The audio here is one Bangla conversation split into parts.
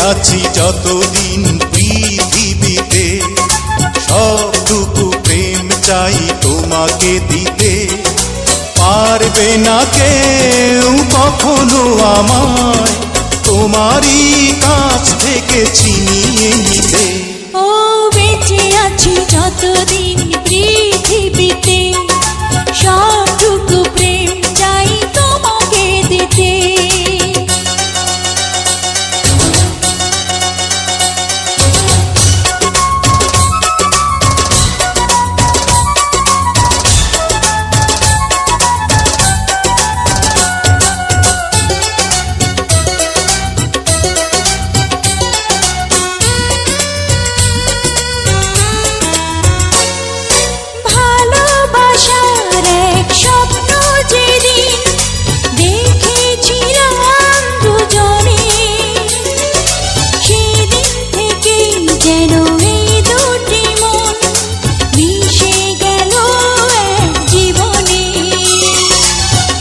আছি যতদিন পৃথিবীতে, সবটুকু প্রেম চাই তোমাকে দিতে। পারবে না কেউ কখনো আমায় তোমারই কাছ থেকে ছিনিয়ে নিতে। ও বেঁচে আছি যতদিন পৃথিবীতে, সবটুকু প্রেম চাই তোমাকে দিতে।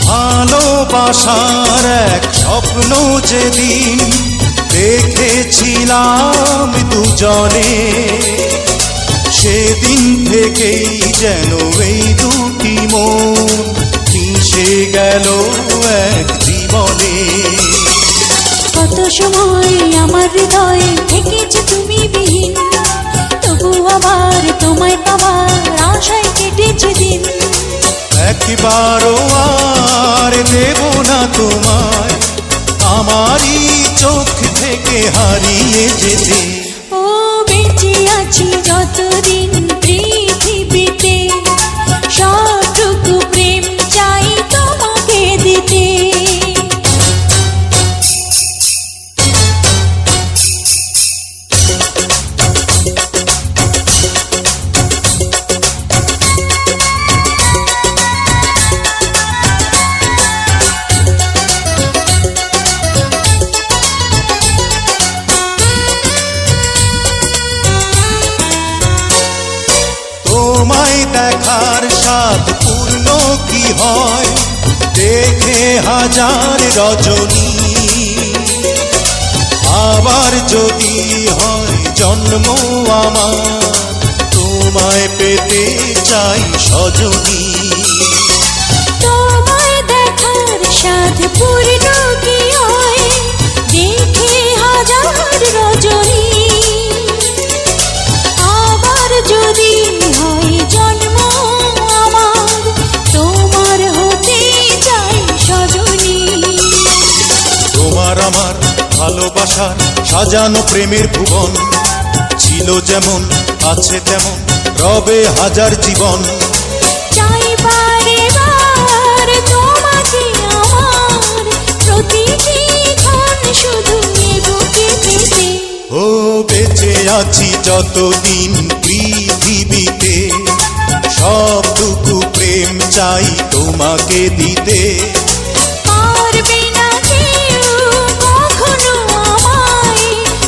ভালোবাসার এক স্বপ্ন যেদিন দেখেছিলাম দুজনে, সেদিন থেকেই যেন এই দুটি মন মিশে গেল এক জীবনে। কত সময় আমার হৃদয়ে থেকেছে তুমি বিহীন, তবু আবার তোমায় পাওয়ার আশায় কেটেছে দিন। একবারও আর দেব না তোমায় আমারই চোখ থেকে হারিয়ে যেতে। ও বেঁচে আছি যতদিন পৃথিবীতে, সবটুকু প্রেম চাই তোমাকে দিতে। তোমায় দেখার স্বাদ পূর্ণ কি হয় দেখে হাজার রজনী, আবার যদি হয় জন্ম আমার তোমায় পেতে চাই সজনী। তোমায় দেখার স্বাদ পূর্ণ কি হয় দেখে হাজার রজনী, আবার যদি হয় জন্ম আমার তোমার হতে চাই সজনী। তোমার আমার ভালোবাসার সাজানো প্রেমের ভুবন, ছিল যেমন আছে তেমন রবে হাজার জীবন। চাই বারে বার তোমাকে আমার প্রতিটি ক্ষণ শুধু বুকে পেতে। ও বেঁচে আছি যতদিন পৃথিবীতে, সবটুকু প্রেম চাই তোমাকে দিতে। পারবে না কেউ কখনো আমায়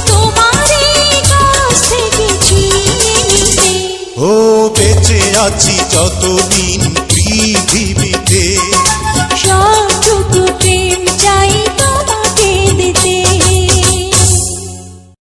তোমারই কাছ থেকে ছিনিয়ে নিতে। ও বেঁচে আছি যতদিন